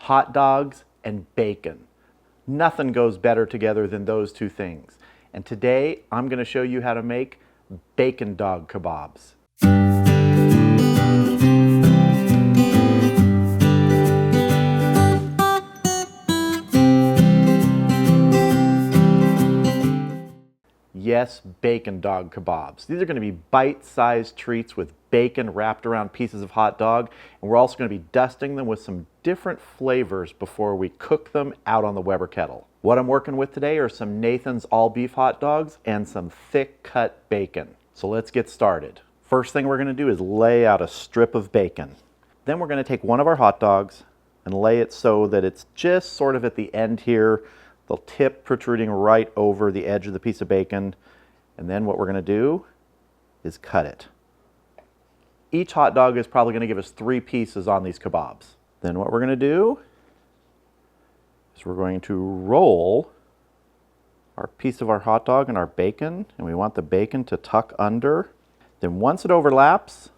hot dogs and bacon. Nothing goes better together than those two things. And today I'm going to show you how to make bacon dog kebabs. Yes, bacon dog kebabs. These are going to be bite-sized treats with bacon wrapped around pieces of hot dog, and we're also going to be dusting them with some different flavors before we cook them out on the Weber Kettle. What I'm working with today are some Nathan's all-beef hot dogs and some thick-cut bacon. So let's get started. First thing we're going to do is lay out a strip of bacon. Then we're going to take one of our hot dogs and lay it so that it's just sort of at the end here, the tip protruding right over the edge of the piece of bacon. And then what we're going to do is cut it. Each hot dog is probably going to give us 3 pieces on these kebabs. Then what we're going to do is we're going to roll our piece of our hot dog and our bacon, and we want the bacon to tuck under. Then once it overlaps,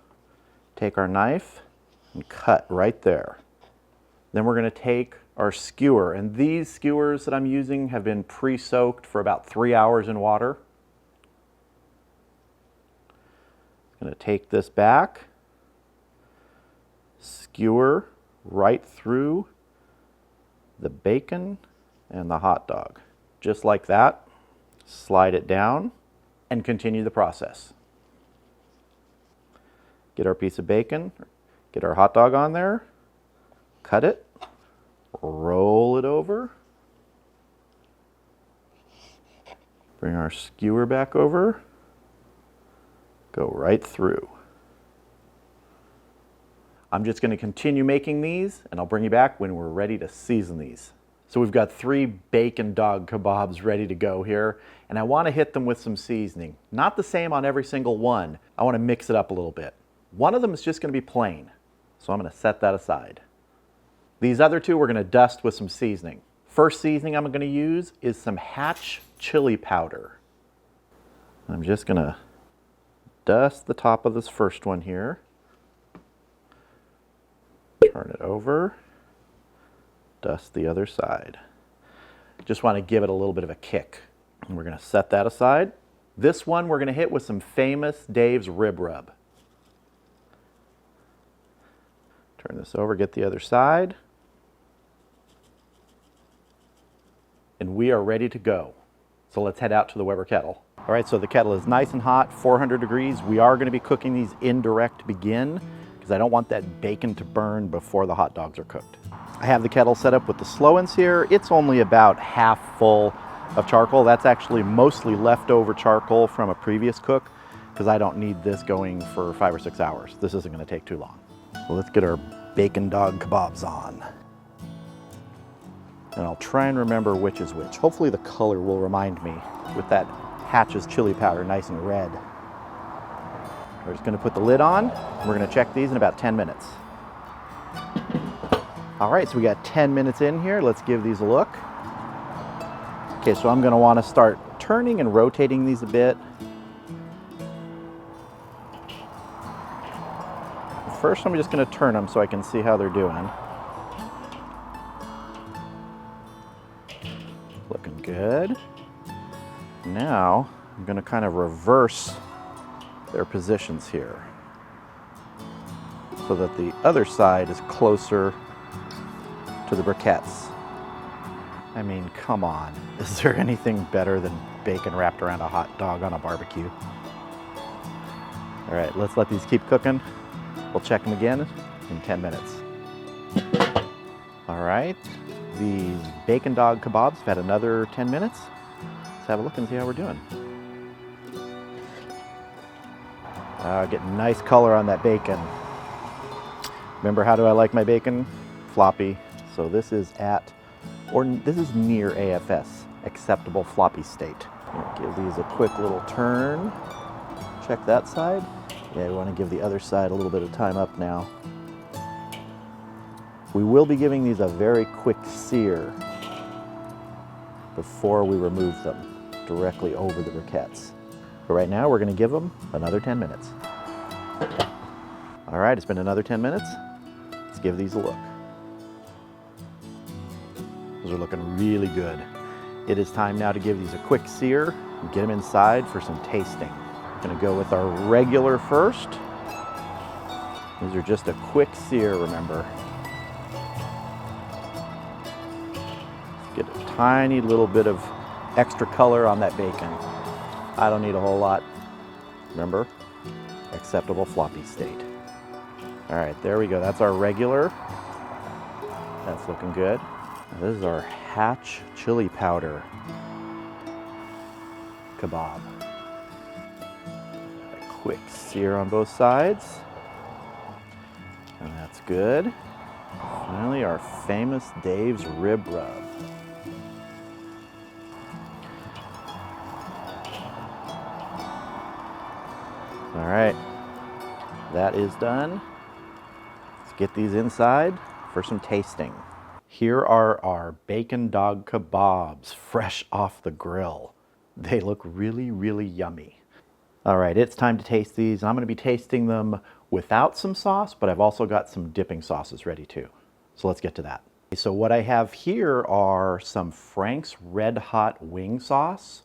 take our knife and cut right there. Then we're going to take our skewer, and these skewers that I'm using have been pre-soaked for about 3 hours in water. I'm going to take this back, skewer right through the bacon and the hot dog. Just like that, slide it down and continue the process. Get our piece of bacon, get our hot dog on there, cut it, roll it over, bring our skewer back over, go right through. I'm just going to continue making these, and I'll bring you back when we're ready to season these. So we've got 3 bacon dog kebabs ready to go here, and I want to hit them with some seasoning. Not the same on every single one. I want to mix it up a little bit. One of them is just going to be plain, so I'm going to set that aside. These other 2 we're going to dust with some seasoning. First seasoning I'm going to use is some Hatch chili powder. I'm just going to dust the top of this first one here. Turn it over. Dust the other side. Just want to give it a little bit of a kick. And we're going to set that aside. This one we're going to hit with some Famous Dave's Rib Rub. Turn this over, get the other side. And we are ready to go. So let's head out to the Weber Kettle. All right, so the kettle is nice and hot, 400 degrees. We are going to be cooking these indirect to begin because I don't want that bacon to burn before the hot dogs are cooked. I have the kettle set up with the slow ends here. It's only about half full of charcoal. That's actually mostly leftover charcoal from a previous cook because I don't need this going for 5 or 6 hours. This isn't going to take too long. So let's get our bacon dog kebabs on. And I'll try and remember which is which. Hopefully the color will remind me with that Hatch's chili powder nice and red. We're just going to put the lid on. And we're going to check these in about 10 minutes. All right, so we got 10 minutes in here. Let's give these a look. Okay, so I'm going to want to start turning and rotating these a bit. First, I'm just going to turn them so I can see how they're doing. Looking good. Now, I'm going to kind of reverse their positions here so that the other side is closer to the briquettes. I mean, come on. Is there anything better than bacon wrapped around a hot dog on a barbecue? All right, let's let these keep cooking. We'll check them again in 10 minutes. All right, these bacon dog kebabs have had another 10 minutes. Let's have a look and see how we're doing. Getting nice color on that bacon. Remember, how do I like my bacon? Floppy. So this is at, or this is near AFS, acceptable floppy state. Give these a quick little turn. Check that side. Yeah, we want to give the other side a little bit of time up now. We will be giving these a very quick sear before we remove them directly over the briquettes. But right now we're going to give them another 10 minutes. All right, it's been another 10 minutes. Let's give these a look. Those are looking really good. It is time now to give these a quick sear and get them inside for some tasting. I'm gonna go with our regular first. These are just a quick sear, remember. Get a tiny little bit of extra color on that bacon. I don't need a whole lot. Remember, acceptable floppy state. All right, there we go. That's our regular. That's looking good. Now this is our Hatch chili powder kebab. A quick sear on both sides. And that's good. Finally, our famous Dave's rib rub. All right, that is done. Let's get these inside for some tasting. Here are our Bacon Dog Kebabs, fresh off the grill. They look really, really yummy. All right, it's time to taste these. I'm gonna be tasting them without some sauce, but I've also got some dipping sauces ready too. So let's get to that. So what I have here are some Frank's Red Hot wing sauce,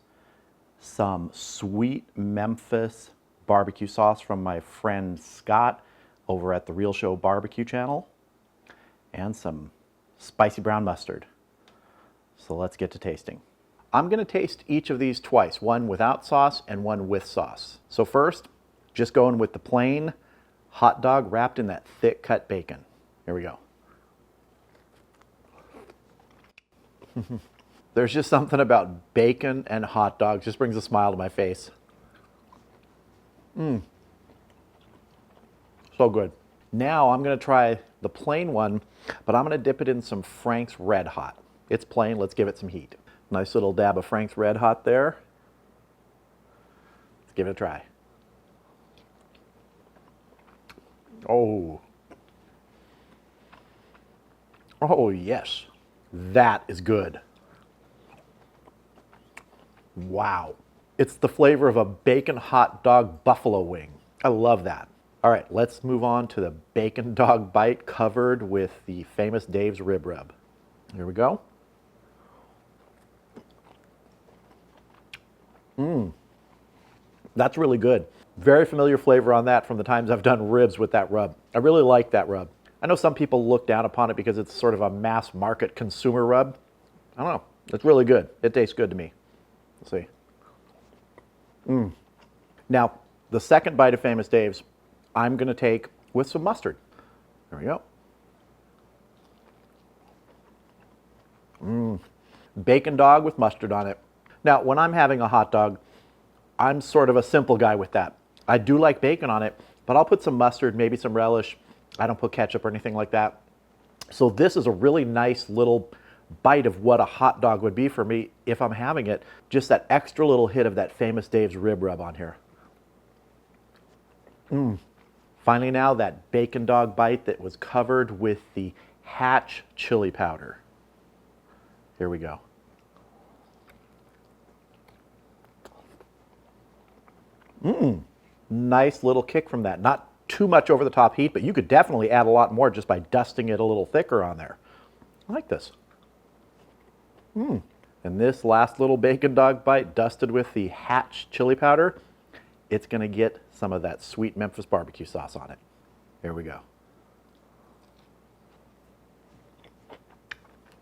some sweet Memphis barbecue sauce from my friend Scott over at the Real Show Barbecue channel, and some spicy brown mustard. So let's get to tasting. I'm gonna taste each of these twice, one without sauce and one with sauce. So first, just going with the plain hot dog wrapped in that thick cut bacon. Here we go. There's just something about bacon and hot dogs, just brings a smile to my face. So good. Now I'm gonna try the plain one, but I'm gonna dip it in some Frank's Red Hot. It's plain, let's give it some heat. Nice little dab of Frank's Red Hot there. Let's give it a try. Oh. Oh yes, that is good. Wow. It's the flavor of a bacon hot dog buffalo wing. I love that. All right, let's move on to the bacon dog bite covered with the famous Dave's rib rub. Here we go. That's really good. Very familiar flavor on that from the times I've done ribs with that rub. I really like that rub. I know some people look down upon it because it's sort of a mass market consumer rub. I don't know, it's really good. It tastes good to me. Let's see. Now, the second bite of Famous Dave's, I'm gonna take with some mustard. There we go. Bacon dog with mustard on it. Now, when I'm having a hot dog, I'm sort of a simple guy with that. I do like bacon on it, but I'll put some mustard, maybe some relish. I don't put ketchup or anything like that. So this is a really nice little bite of what a hot dog would be for me if I'm having it. Just that extra little hit of that Famous Dave's rib rub on here. Finally now, that bacon dog bite that was covered with the Hatch chili powder. Here we go. Nice little kick from that. Not too much over the top heat, but you could definitely add a lot more just by dusting it a little thicker on there. I like this. And this last little bacon dog bite dusted with the Hatch chili powder, it's gonna get some of that sweet Memphis barbecue sauce on it. Here we go.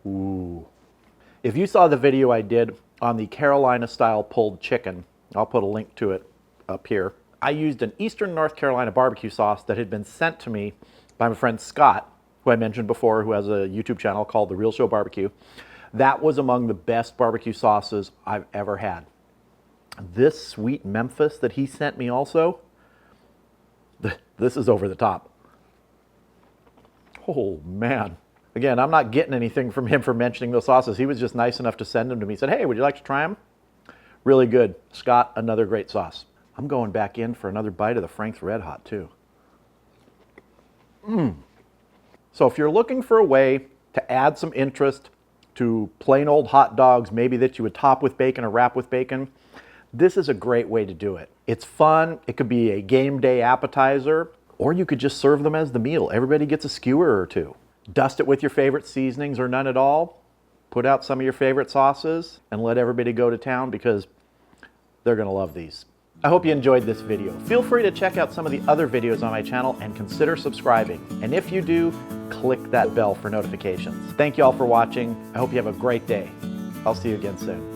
Ooh. If you saw the video I did on the Carolina style pulled chicken, I'll put a link to it up here. I used an Eastern North Carolina barbecue sauce that had been sent to me by my friend Scott, who I mentioned before, who has a YouTube channel called The Real Show Barbecue. That was among the best barbecue sauces I've ever had. This sweet Memphis that he sent me also, this is over the top. Oh man. Again, I'm not getting anything from him for mentioning those sauces. He was just nice enough to send them to me. He said, hey, would you like to try them? Really good. Scott, another great sauce. I'm going back in for another bite of the Frank's Red Hot too. So if you're looking for a way to add some interest to plain old hot dogs, maybe that you would top with bacon or wrap with bacon, this is a great way to do it. It's fun. It could be a game day appetizer, or you could just serve them as the meal. Everybody gets a skewer or two. Dust it with your favorite seasonings or none at all. Put out some of your favorite sauces and let everybody go to town because they're gonna love these. I hope you enjoyed this video. Feel free to check out some of the other videos on my channel and consider subscribing. And if you do, click that bell for notifications. Thank you all for watching. I hope you have a great day. I'll see you again soon.